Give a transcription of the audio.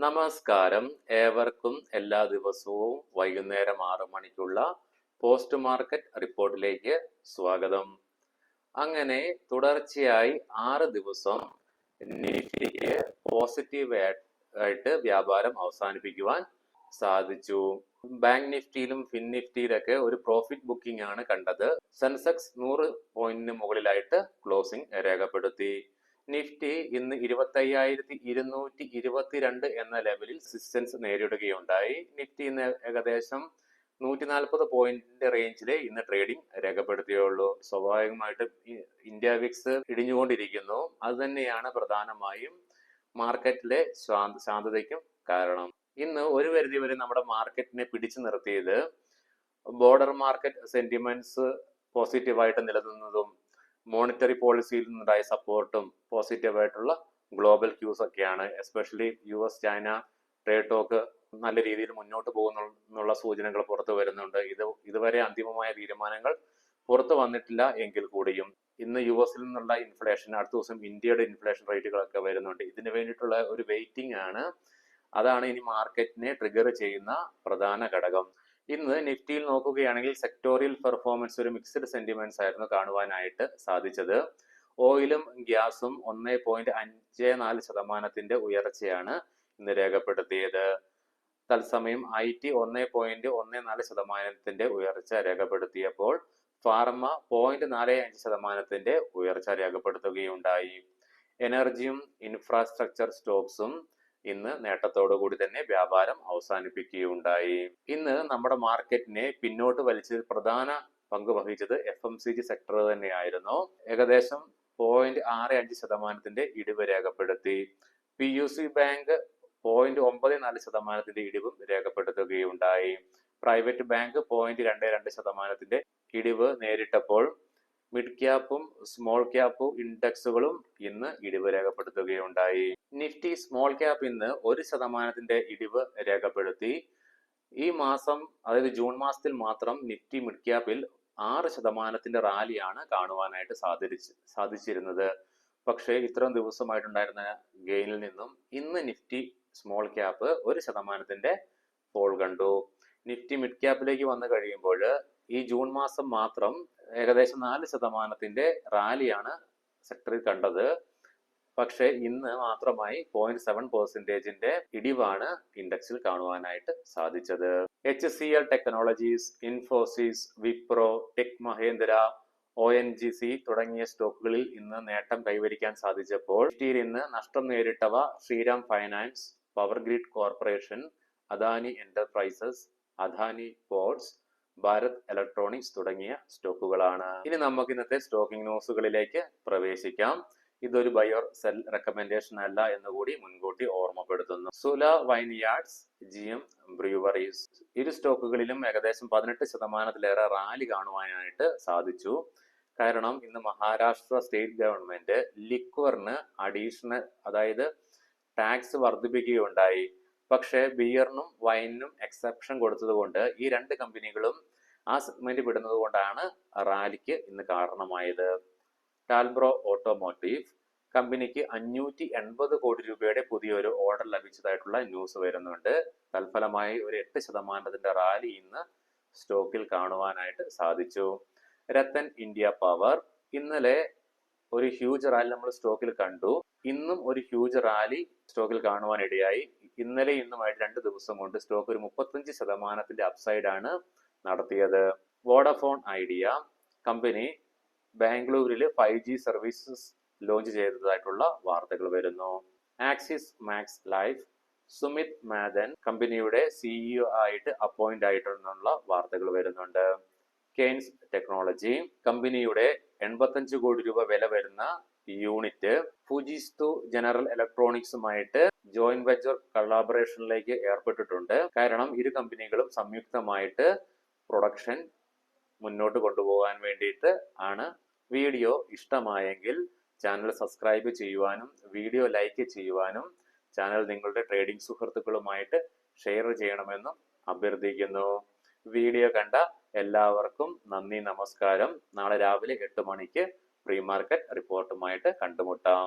നമസ്കാരം. ഏവർക്കും എല്ലാ ദിവസവും വൈകുന്നേരം 6 മണിക്കുള്ള പോസ്റ്റ് മാർക്കറ്റ് റിപ്പോർട്ടിലേക്ക് സ്വാഗതം. അങ്ങനെ തുടർച്ചയായി 6 ദിവസം നിഫ്റ്റിക്ക് പോസിറ്റീവ് ആയിട്ട് വ്യാപാരം അവസാനിപ്പിക്കുവാൻ സാധിച്ചു. ബാങ്ക് നിഫ്റ്റിയിലും ഫിൻ നിഫ്റ്റിയിലൊക്കെ ഒരു പ്രോഫിറ്റ് ബുക്കിംഗ് ആണ് കണ്ടത്. സെൻസെക്സ് 100 പോയിന്റിന് മുകളിലായിട്ട് ക്ലോസിംഗ് രേഖപ്പെടുത്തി. നിഫ്റ്റി ഇന്ന് 25,222 എന്ന ലെവലിൽ റെസിസ്റ്റൻസ് നേരിടുകയുണ്ടായി. നിഫ്റ്റി ഇന്ന് ഏകദേശം 140 പോയിന്റ് റേഞ്ചിൽ ഇന്ന് ട്രേഡിംഗ് രേഖപ്പെടുത്തിയുള്ളൂ. സ്വാഭാവികമായിട്ടും ഇന്ത്യ വിക്സ് ഇടിഞ്ഞുകൊണ്ടിരിക്കുന്നു. അത് തന്നെയാണ് പ്രധാനമായും മാർക്കറ്റിലെ ശാന്തതയ്ക്കും കാരണം. ഇന്ന് ഒരു പരിധി വരെ നമ്മുടെ മാർക്കറ്റിനെ പിടിച്ചു നിർത്തിയത് ബോർഡർ മാർക്കറ്റ് സെന്റിമെന്റ്സ് പോസിറ്റീവായിട്ട് നിലനിന്നതും മോണിറ്ററി പോളിസിയിൽ നിന്നുണ്ടായ സപ്പോർട്ടും പോസിറ്റീവായിട്ടുള്ള ഗ്ലോബൽ ക്യൂസ് ഒക്കെയാണ്. Especially US China trade talk നല്ല രീതിയിൽ മുന്നോട്ട് പോകുന്നുള്ള സൂചനകൾ പുറത്തു വരുന്നുണ്ട്. ഇതുവരെ അന്തിമമായ തീരുമാനങ്ങൾ പുറത്തു വന്നിട്ടില്ല എങ്കിൽ കൂടിയും ഇന്ന് US നിന്നുള്ള ഇൻഫ്ലേഷൻ, അടുത്ത ദിവസം ഇന്ത്യയുടെ ഇൻഫ്ലേഷൻ റേറ്റുകളൊക്കെ വരുന്നുണ്ട്. ഇതിനു വേണ്ടിയിട്ടുള്ള ഒരു വെയിറ്റിംഗ് ആണ്. അതാണ് ഇനി മാർക്കറ്റിനെ ട്രിഗർ ചെയ്യുന്ന പ്രധാന ഘടകം. ഇന്ന് നിഫ്റ്റിയിൽ നോക്കുകയാണെങ്കിൽ സെക്ടോറിയൽ പെർഫോമൻസ് ഒരു മിക്സ്ഡ് സെന്റിമെന്റ്സ് ആയിരുന്നു കാണുവാനായിട്ട് സാധിച്ചത്. ഓയിലും ഗ്യാസും 1.54% ഉയർച്ചയാണ് ഇന്ന് രേഖപ്പെടുത്തിയത്. തത്സമയം IT 1.14% ഉയർച്ച രേഖപ്പെടുത്തിയപ്പോൾ ഫാർമ 0.45% ഉയർച്ച രേഖപ്പെടുത്തുകയുണ്ടായി. എനർജിയും ഇൻഫ്രാസ്ട്രക്ചർ സ്റ്റോക്സും ഇന്ന് നേട്ടത്തോടു കൂടി തന്നെ വ്യാപാരം അവസാനിപ്പിക്കുകയുണ്ടായി. ഇന്ന് നമ്മുടെ മാർക്കറ്റിനെ പിന്നോട്ട് വലിച്ചതിൽ പ്രധാന പങ്ക് വഹിച്ചത് FMCG സെക്ടർ തന്നെയായിരുന്നു. ഏകദേശം 0.65% ഇടിവ് രേഖപ്പെടുത്തി. PUC bank 0.94% ഇടിവും രേഖപ്പെടുത്തുകയുണ്ടായി. പ്രൈവറ്റ് ബാങ്ക് 0.22% ഇടിവ് നേരിട്ടപ്പോൾ മിഡ് ക്യാപ്പും സ്മോൾ ക്യാപ്പും ഇൻഡെക്സുകളും ഇന്ന് ഇടിവ് രേഖപ്പെടുത്തുകയുണ്ടായി. നിഫ്റ്റി സ്മോൾ ക്യാപ്പ് ഇന്ന് 1% ഇടിവ് രേഖപ്പെടുത്തി. ഈ മാസം, അതായത് ജൂൺ മാസത്തിൽ മാത്രം നിഫ്റ്റി മിഡ് ക്യാപ്പിൽ 6% റാലിയാണ് കാണുവാനായിട്ട് സാധിച്ചിരുന്നത്. പക്ഷേ ഇത്രയും ദിവസമായിട്ടുണ്ടായിരുന്ന ഗെയിനിൽ നിന്നും ഇന്ന് നിഫ്റ്റി സ്മോൾ ക്യാപ്പ് 1% ഫോൾ കണ്ടു. നിഫ്റ്റി മിഡ് ക്യാപ്പിലേക്ക് വന്നു കഴിയുമ്പോൾ ഈ ജൂൺ മാസം മാത്രം ഏകദേശം 4% റാലിയാണ് സെക്ടറിൽ കണ്ടത്. പക്ഷേ ഇന്ന് മാത്രമായി 0.7% ഇടിവാണ് ഇൻഡെക്സിൽ കാണുവാനായിട്ട് സാധിച്ചത്. HCL technologies, Infosys, Wipro, tech Mahendra, ONGC തുടങ്ങിയ സ്റ്റോക്കുകളിൽ ഇന്ന് നേട്ടം കൈവരിക്കാൻ സാധിച്ചപ്പോൾ നിഫ്റ്റിയിൽ ഇന്ന് നഷ്ടം നേരിട്ടവ Shriram finance, power grid corporation, Adani enterprises, Adani ports, Bharat electronics തുടങ്ങിയ സ്റ്റോക്കുകളാണ്. ഇനി നമുക്ക് ഇന്നത്തെ സ്റ്റോക്കിംഗ് ന്യൂസുകളിലേക്ക് പ്രവേശിക്കാം. ഇതൊരു ബൈ ഓർ സെൽ റെക്കമെൻഡേഷൻ അല്ല എന്നുകൂടി മുൻകൂട്ടി ഓർമ്മപ്പെടുത്തുന്നു. സുല വൈൻയാർഡ്സ്, GM ബ്രൂവറീസ്, ഇരു സ്റ്റോക്കുകളിലും ഏകദേശം 18%-ലേറെ റാലി കാണുവാനായിട്ട് സാധിച്ചു. കാരണം ഇന്ന് മഹാരാഷ്ട്ര സ്റ്റേറ്റ് ഗവൺമെന്റ് ലിക്വറിന് അഡീഷണൽ, അതായത് ടാക്സ് വർദ്ധിപ്പിക്കുകയുണ്ടായി. പക്ഷേ ബിയറിനും വൈനിനും എക്സെപ്ഷൻ കൊടുത്തതുകൊണ്ട് ഈ രണ്ട് കമ്പനികളും ആ സെഗ്മെന്റ് വിടുന്നത് കൊണ്ടാണ് റാലിക്ക് ഇന്ന് കാരണമായത്. ടാൽബ്രോ ഓട്ടോമോട്ടീവ് കമ്പനിക്ക് 580 കോടി രൂപയുടെ പുതിയൊരു ഓർഡർ ലഭിച്ചതായിട്ടുള്ള ന്യൂസ് വരുന്നുണ്ട്. തൽഫലമായി ഒരു 8% റാലി ഇന്ന് സ്റ്റോക്കിൽ കാണുവാനായിട്ട് സാധിച്ചു. രത്തൻ ഇന്ത്യ പവർ ഇന്നലെ ഒരു ഹ്യൂജ് റാലി നമ്മൾ സ്റ്റോക്കിൽ കണ്ടു. ഇന്നും ഒരു ഹ്യൂജ് റാലി സ്റ്റോക്കിൽ കാണുവാനിടയായി. ഇന്നലെ ഇന്നുമായിട്ട് 2 ദിവസം കൊണ്ട് സ്റ്റോക്ക് ഒരു 35% അപ്സൈഡ് ആണ് നടത്തിയത്. വോഡഫോൺ ഐഡിയ കമ്പനി ബാംഗ്ലൂരിൽ 5G സർവീസസ് ലോഞ്ച് ചെയ്തതായിട്ടുള്ള വാർത്തകൾ വരുന്നു. Axis max life Sumit Madhan കമ്പനിയുടെ CEO ആയിട്ട് അപ്പോയിന്റ് ആയിട്ടുള്ള വാർത്തകൾ വരുന്നുണ്ട്. കെയ്ൻസ് ടെക്നോളജി കമ്പനിയുടെ 85 കോടി രൂപ വില വരുന്ന യൂണിറ്റ് ഫുജിസ്തു ജനറൽ ഇലക്ട്രോണിക്സുമായിട്ട് ജോയിന്റ് വെഞ്ചർ കൊളാബറേഷനിലേക്ക് ഏർപ്പെട്ടിട്ടുണ്ട്. കാരണം ഇരു കമ്പനികളും സംയുക്തമായിട്ട് പ്രൊഡക്ഷൻ മുന്നോട്ട് കൊണ്ടുപോകാൻ വേണ്ടിയിട്ട് ആണ്. വീഡിയോ ഇഷ്ടമായെങ്കിൽ ചാനൽ സബ്സ്ക്രൈബ് ചെയ്യുവാനും വീഡിയോ ലൈക്ക് ചെയ്യുവാനും ചാനൽ നിങ്ങളുടെ ട്രേഡിംഗ് സുഹൃത്തുക്കളുമായിട്ട് ഷെയർ ചെയ്യണമെന്നും അഭ്യർത്ഥിക്കുന്നു. വീഡിയോ കണ്ട എല്ലാവർക്കും നന്ദി, നമസ്കാരം. നാളെ രാവിലെ 8 മണിക്ക് പ്രീ മാർക്കറ്റ് റിപ്പോർട്ടുമായിട്ട് കണ്ടുമുട്ടാം.